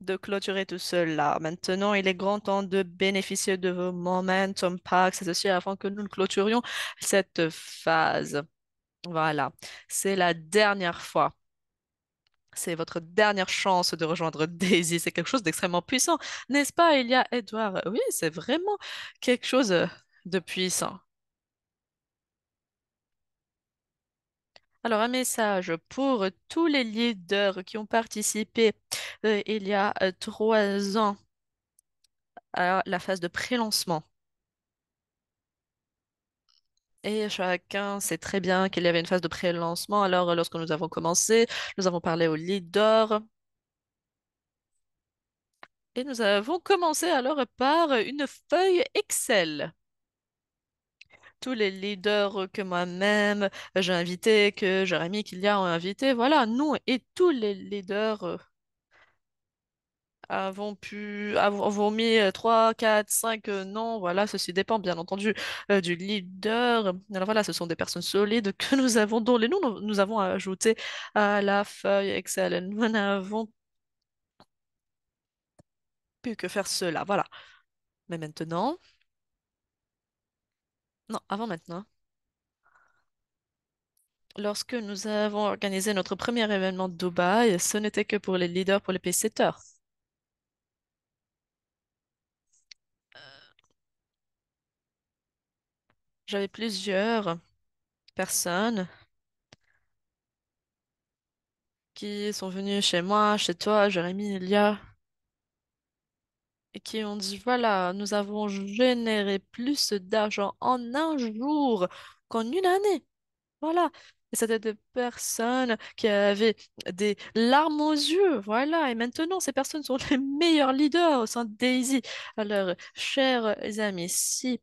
Speaker 1: de clôturer tout cela. Maintenant, il est grand temps de bénéficier de vos momentum packs, c'est aussi avant que nous ne clôturions cette phase. Voilà, c'est la dernière fois. C'est votre dernière chance de rejoindre Daisy. C'est quelque chose d'extrêmement puissant, n'est-ce pas, il y a Edward? Oui, c'est vraiment quelque chose de puissant. Alors, un message pour tous les leaders qui ont participé il y a 3 ans à la phase de pré-lancement. Et chacun sait très bien qu'il y avait une phase de pré-lancement. Alors, lorsque nous avons commencé, nous avons parlé aux leaders et nous avons commencé alors par une feuille Excel. Tous les leaders que moi-même j'ai invités, que Jérémy Kilia ont invités, voilà, nous et tous les leaders avons mis 3, 4, 5 noms, voilà, ceci dépend bien entendu du leader. Alors voilà, ce sont des personnes solides que nous avons, dont les noms nous avons ajoutés à la feuille Excel. Et nous n'avons plus que faire cela, voilà. Mais maintenant, non, avant maintenant. Lorsque nous avons organisé notre premier événement de Dubaï, ce n'était que pour les leaders, pour les paysetters. J'avais plusieurs personnes qui sont venus chez moi, chez toi, Jérémy, Elia, et qui ont dit, voilà, nous avons généré plus d'argent en un jour qu'en une année. Voilà. Et c'était des personnes qui avaient des larmes aux yeux. Voilà. Et maintenant, ces personnes sont les meilleurs leaders au sein de Daisy. Alors, chers amis, si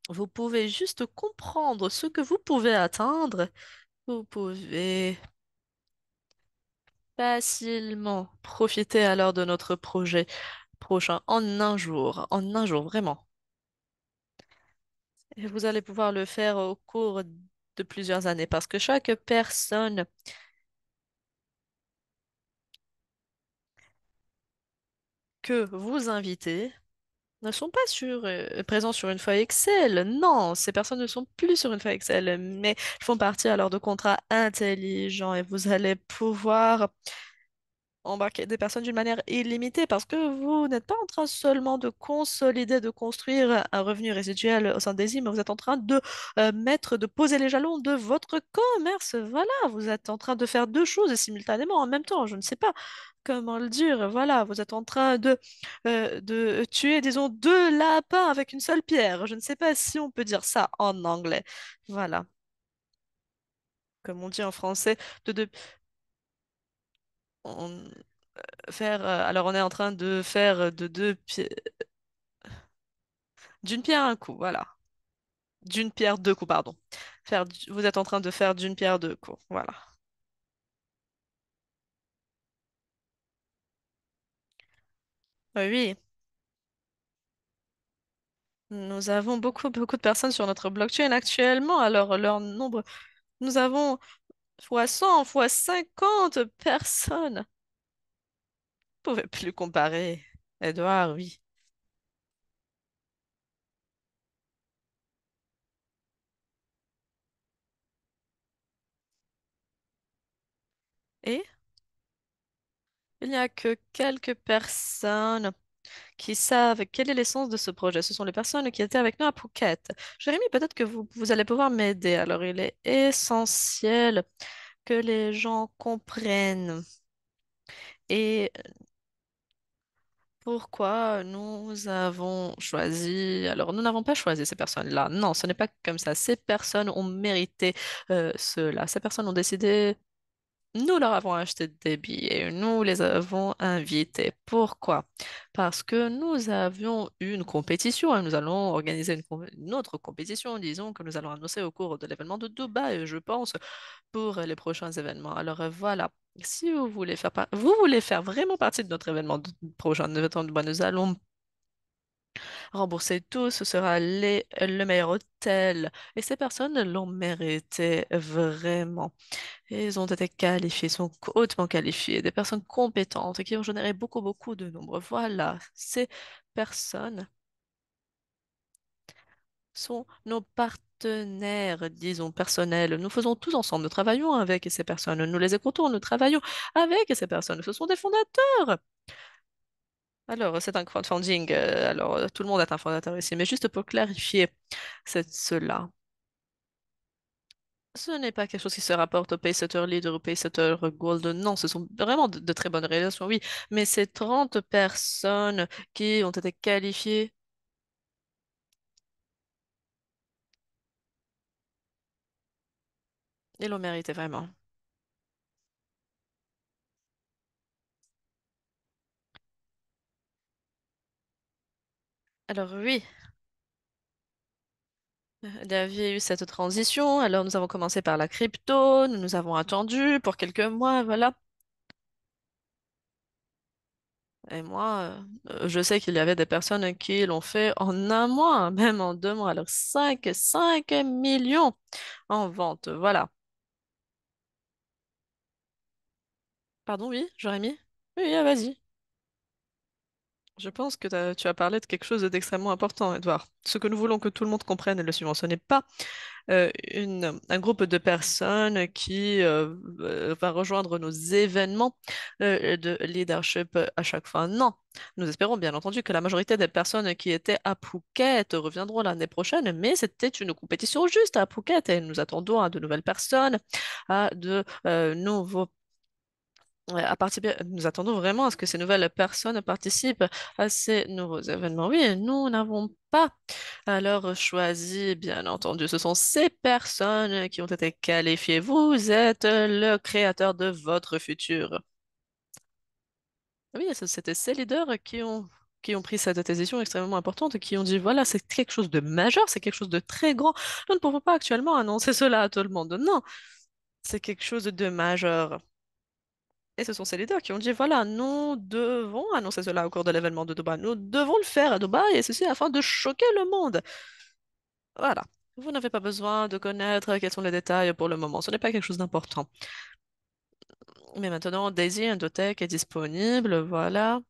Speaker 1: vous pouvez juste comprendre ce que vous pouvez atteindre, vous pouvez facilement profiter alors de notre projet prochain en un jour, vraiment. Et vous allez pouvoir le faire au cours de plusieurs années parce que chaque personne que vous invitez ne sont pas présents sur une feuille Excel. Non, ces personnes ne sont plus sur une feuille Excel, mais font partie alors de contrats intelligents et vous allez pouvoir embarquer des personnes d'une manière illimitée parce que vous n'êtes pas en train seulement de consolider, de construire un revenu résiduel au sein des îles, mais vous êtes en train de de poser les jalons de votre commerce. Voilà, vous êtes en train de faire deux choses simultanément en même temps. Je ne sais pas comment le dire. Voilà, vous êtes en train de tuer, disons, deux lapins avec une seule pierre. Je ne sais pas si on peut dire ça en anglais. Voilà, comme on dit en français, de on- faire. Alors, on est en train de faire de d'une pierre un coup. Voilà, d'une pierre deux coups, pardon. Vous êtes en train de faire d'une pierre deux coups. Voilà. Oui, nous avons beaucoup de personnes sur notre blockchain actuellement. Alors, leur nombre, nous avons fois 100, fois 50 personnes. Vous pouvez plus comparer. Edouard, oui. Et il n'y a que quelques personnes qui savent quelle est l'essence de ce projet. Ce sont les personnes qui étaient avec nous à Phuket. Jérémy, peut-être que vous allez pouvoir m'aider. Alors, il est essentiel que les gens comprennent et pourquoi nous avons choisi. Alors, nous n'avons pas choisi ces personnes-là. Non, ce n'est pas comme ça. Ces personnes ont mérité cela. Ces personnes ont décidé. Nous leur avons acheté des billets, nous les avons invités. Pourquoi? Parce que nous avions eu une compétition et nous allons organiser une autre compétition, disons, que nous allons annoncer au cours de l'événement de Dubaï, je pense, pour les prochains événements. Alors voilà, si vous voulez vous voulez faire vraiment partie de notre événement prochain événement de Dubaï, nous allons rembourser tout, ce sera le meilleur hôtel. Et ces personnes l'ont mérité vraiment. Ils ont été qualifiés, sont hautement qualifiés, des personnes compétentes et qui ont généré beaucoup de nombre. Voilà, ces personnes sont nos partenaires, disons, personnels. Nous faisons tous ensemble, nous travaillons avec ces personnes, nous les écoutons, nous travaillons avec ces personnes. Ce sont des fondateurs. Alors, c'est un crowdfunding. Tout le monde est un fondateur ici, mais juste pour clarifier cela. Ce n'est pas quelque chose qui se rapporte au Pacesetter Leader ou Pacesetter Gold. Non, ce sont vraiment de très bonnes relations, oui. Mais ces 30 personnes qui ont été qualifiées, ils l'ont mérité vraiment. Alors oui, il y avait eu cette transition. Alors nous avons commencé par la crypto, nous avons attendu pour quelques mois, voilà. Et moi, je sais qu'il y avait des personnes qui l'ont fait en un mois, même en 2 mois. Alors 5 millions en vente, voilà. Pardon, oui, Jérémy? Oui, oui, vas-y. Je pense que tu as parlé de quelque chose d'extrêmement important, Edouard. Ce que nous voulons que tout le monde comprenne est le suivant. Ce n'est pas un groupe de personnes qui va rejoindre nos événements de leadership à chaque fois. Non. Nous espérons bien entendu que la majorité des personnes qui étaient à Phuket reviendront l'année prochaine, mais c'était une compétition juste à Phuket et nous attendons à de nouvelles personnes, à de nouveaux. Nous attendons vraiment à ce que ces nouvelles personnes participent à ces nouveaux événements. Oui, nous n'avons pas alors choisi, bien entendu. Ce sont ces personnes qui ont été qualifiées. Vous êtes le créateur de votre futur. Oui, c'était ces leaders qui ont pris cette décision extrêmement importante, qui ont dit, voilà, c'est quelque chose de majeur, c'est quelque chose de très grand. Nous ne pouvons pas actuellement annoncer cela à tout le monde. Non, c'est quelque chose de majeur. Et ce sont ces leaders qui ont dit, voilà, nous devons annoncer cela au cours de l'événement de Dubaï. Nous devons le faire à Dubaï, et ceci afin de choquer le monde. Voilà. Vous n'avez pas besoin de connaître quels sont les détails pour le moment. Ce n'est pas quelque chose d'important. Mais maintenant, Daisy Endotech est disponible. Voilà.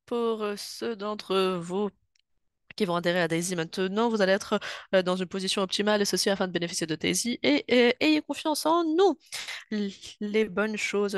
Speaker 1: Pour ceux d'entre vous qui vont adhérer à Daisy maintenant, vous allez être dans une position optimale, et ceci afin de bénéficier de Daisy. Et ayez confiance en nous. Les bonnes choses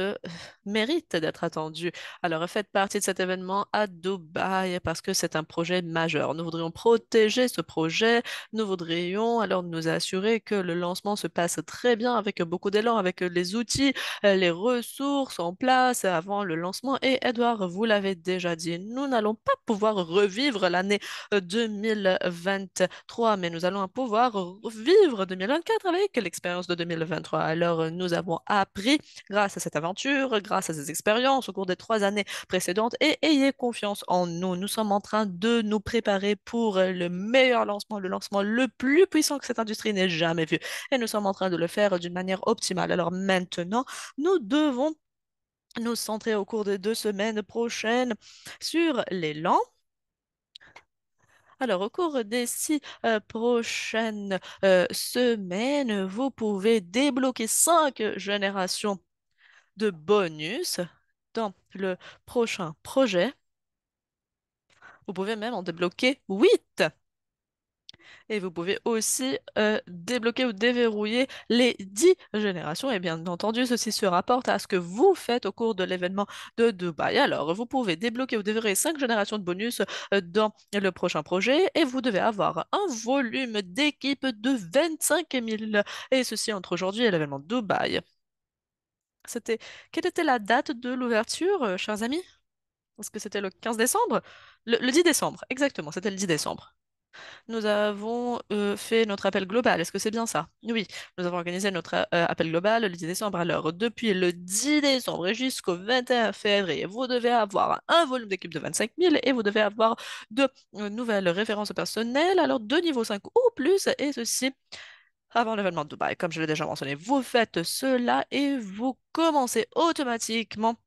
Speaker 1: méritent d'être attendues. Alors, faites partie de cet événement à Dubaï parce que c'est un projet majeur. Nous voudrions protéger ce projet. Nous voudrions alors nous assurer que le lancement se passe très bien avec beaucoup d'élan, avec les outils, les ressources en place avant le lancement. Et Edouard, vous l'avez déjà dit, nous n'allons pas pouvoir revivre l'année 2023, mais nous allons pouvoir vivre 2024 avec l'expérience de 2023. Alors, nous avons appris grâce à cette aventure, grâce à ces expériences au cours des 3 années précédentes, et ayez confiance en nous. Nous sommes en train de nous préparer pour le meilleur lancement, le lancement le plus puissant que cette industrie n'ait jamais vu. Et nous sommes en train de le faire d'une manière optimale. Alors maintenant, nous devons nous centrer au cours des 2 semaines prochaines sur l'élan. Alors, au cours des 6 prochaines semaines, vous pouvez débloquer 5 générations de bonus dans le prochain projet. Vous pouvez même en débloquer 8. Et vous pouvez aussi débloquer ou déverrouiller les 10 générations. Et bien entendu, ceci se rapporte à ce que vous faites au cours de l'événement de Dubaï. Alors, vous pouvez débloquer ou déverrouiller 5 générations de bonus dans le prochain projet et vous devez avoir un volume d'équipe de 25 000. Et ceci entre aujourd'hui et l'événement de Dubaï. C'était... Quelle était la date de l'ouverture, chers amis? Est-ce que c'était le 15 décembre? Le 10 décembre, exactement, c'était le 10 décembre. Nous avons fait notre appel global. Est-ce que c'est bien ça? Oui, nous avons organisé notre appel global le 10 décembre. Alors, depuis le 10 décembre et jusqu'au 21 février, vous devez avoir un volume d'équipe de 25 000 et vous devez avoir de nouvelles références personnelles, alors de niveau 5 ou plus, et ceci avant l'événement de Dubaï. Comme je l'ai déjà mentionné, vous faites cela et vous commencez automatiquement.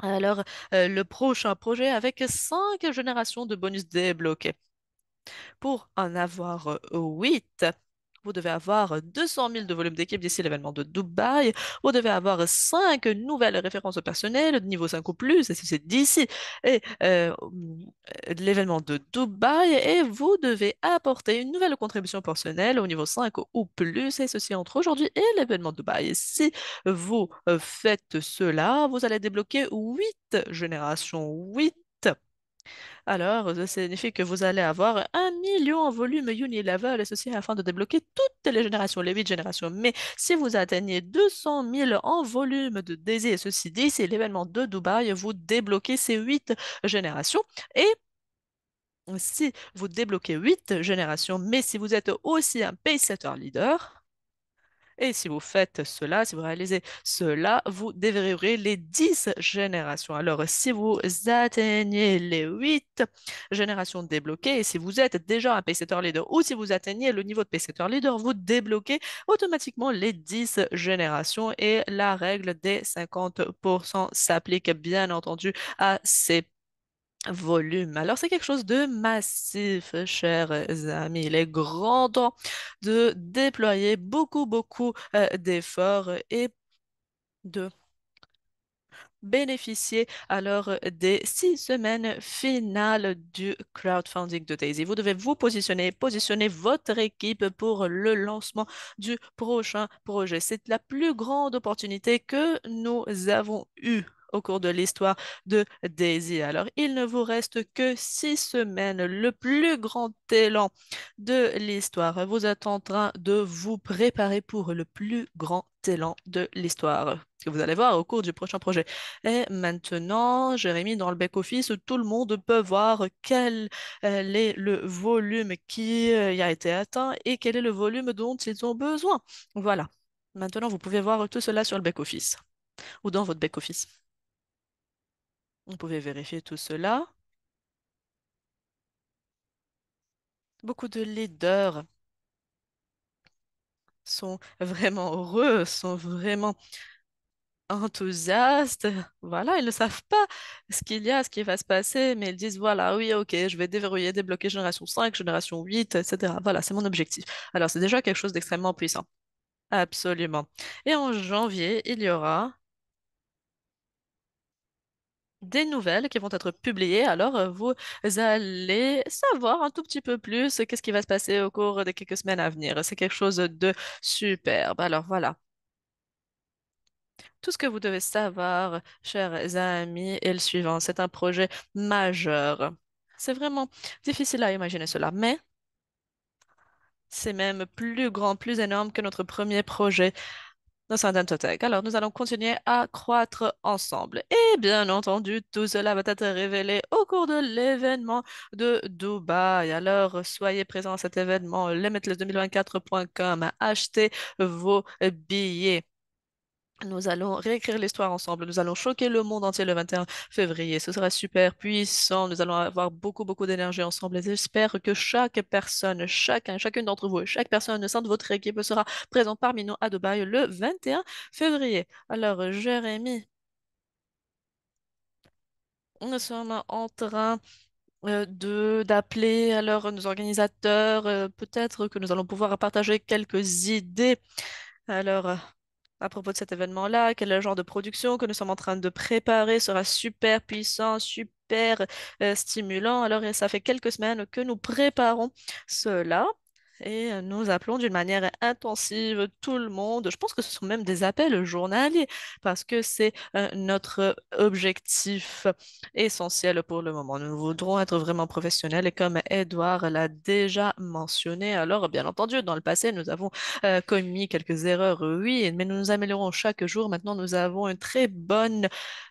Speaker 1: Alors, le prochain projet avec 5 générations de bonus débloqués. Pour en avoir 8, vous devez avoir 200 000 de volume d'équipe d'ici l'événement de Dubaï. Vous devez avoir 5 nouvelles références au personnel de niveau 5 ou plus, et c'est d'ici et l'événement de Dubaï. Et vous devez apporter une nouvelle contribution personnelle au niveau 5 ou plus, et ceci entre aujourd'hui et l'événement de Dubaï. Et si vous faites cela, vous allez débloquer 8 générations. 8. Alors, ça signifie que vous allez avoir 1 million en volume Unilevel, et ceci afin de débloquer toutes les générations, les 8 générations. Mais si vous atteignez 200 000 en volume de Daisy, et ceci d'ici l'événement de Dubaï, vous débloquez ces 8 générations. Et si vous débloquez 8 générations, mais si vous êtes aussi un pacesetter leader, et si vous faites cela, si vous réalisez cela, vous déverrouillerez les 10 générations. Alors, si vous atteignez les 8 générations débloquées, et si vous êtes déjà un paysetter leader ou si vous atteignez le niveau de paysetter leader, vous débloquez automatiquement les 10 générations et la règle des 50% s'applique bien entendu à ces volume. Alors, c'est quelque chose de massif, chers amis. Il est grand temps de déployer beaucoup, beaucoup d'efforts et de bénéficier alors des 6 semaines finales du crowdfunding de Daisy. Vous devez vous positionner, positionner votre équipe pour le lancement du prochain projet. C'est la plus grande opportunité que nous avons eue au cours de l'histoire de Daisy. Alors, il ne vous reste que 6 semaines. Le plus grand élan de l'histoire vous êtes en train de vous préparer pour le plus grand élan de l'histoire que vous allez voir au cours du prochain projet. Et maintenant, Jérémy, dans le back-office, tout le monde peut voir quel est le volume qui y a été atteint et quel est le volume dont ils ont besoin. Voilà. Maintenant, vous pouvez voir tout cela sur le back-office ou dans votre back-office. Vous pouvez vérifier tout cela. Beaucoup de leaders sont vraiment heureux, sont vraiment enthousiastes. Voilà, ils ne savent pas ce qu'il y a, ce qui va se passer, mais ils disent, voilà, oui, ok, je vais déverrouiller, débloquer génération 5, génération 8, etc. Voilà, c'est mon objectif. Alors, c'est déjà quelque chose d'extrêmement puissant. Absolument. Et en janvier, il y aura des nouvelles qui vont être publiées. Alors, vous allez savoir un tout petit peu plus qu'est-ce qui va se passer au cours des quelques semaines à venir. C'est quelque chose de superbe. Alors, voilà. Tout ce que vous devez savoir, chers amis, est le suivant. C'est un projet majeur. C'est vraiment difficile à imaginer cela, mais c'est même plus grand, plus énorme que notre premier projet au sein d'Antotech. Alors, nous allons continuer à croître ensemble. Et bien entendu, tout cela va être révélé au cours de l'événement de Dubaï. Alors, soyez présents à cet événement, limitless2024.com. Achetez vos billets. Nous allons réécrire l'histoire ensemble. Nous allons choquer le monde entier le 21 février. Ce sera super puissant. Nous allons avoir beaucoup, beaucoup d'énergie ensemble. Et j'espère que chaque personne, chacune d'entre vous, chaque personne au sein de votre équipe sera présent parmi nous à Dubaï le 21 février. Alors, Jérémy, nous sommes en train d'appeler alors nos organisateurs. Peut-être que nous allons pouvoir partager quelques idées. Alors, à propos de cet événement-là, quel est le genre de production que nous sommes en train de préparer sera super puissant, super stimulant. Alors, ça fait quelques semaines que nous préparons cela et nous appelons d'une manière intensive tout le monde. Je pense que ce sont même des appels journaliers parce que c'est notre objectif essentiel pour le moment. Nous voudrons être vraiment professionnels et comme Edouard l'a déjà mentionné, alors bien entendu, dans le passé, nous avons commis quelques erreurs, oui, mais nous nous améliorons chaque jour. Maintenant, nous avons une très bonne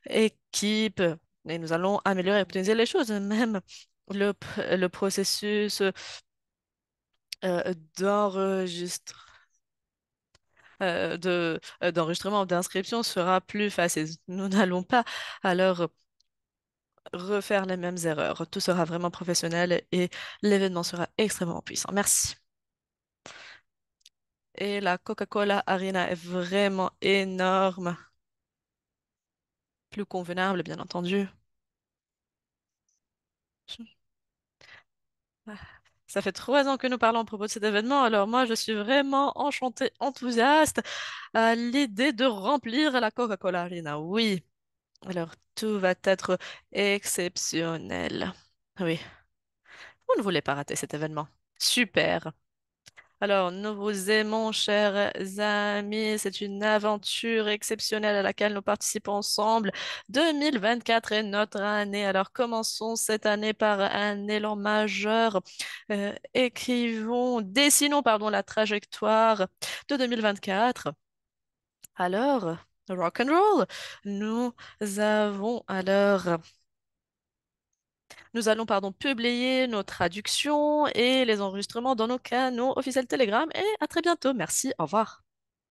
Speaker 1: équipe et nous allons améliorer et optimiser les choses. Même le processus d'enregistre, d'enregistrement ou d'inscription sera plus facile. Nous n'allons pas alors refaire les mêmes erreurs. Tout sera vraiment professionnel et l'événement sera extrêmement puissant. Merci. Et la Coca-Cola Arena est vraiment énorme, plus convenable, bien entendu. Ah, ça fait 3 ans que nous parlons à propos de cet événement, alors moi je suis vraiment enchantée, enthousiaste à l'idée de remplir la Coca-Cola Arena. Oui, alors tout va être exceptionnel. Oui, vous ne voulez pas rater cet événement. Super. Alors, nous vous aimons, chers amis. C'est une aventure exceptionnelle à laquelle nous participons ensemble. 2024 est notre année. Alors, commençons cette année par un élan majeur. Dessinons, pardon, la trajectoire de 2024. Alors, rock and roll. Nous avons alors Nous allons, pardon, publier nos traductions et les enregistrements dans nos canaux officiels Telegram et à très bientôt. Merci, au revoir.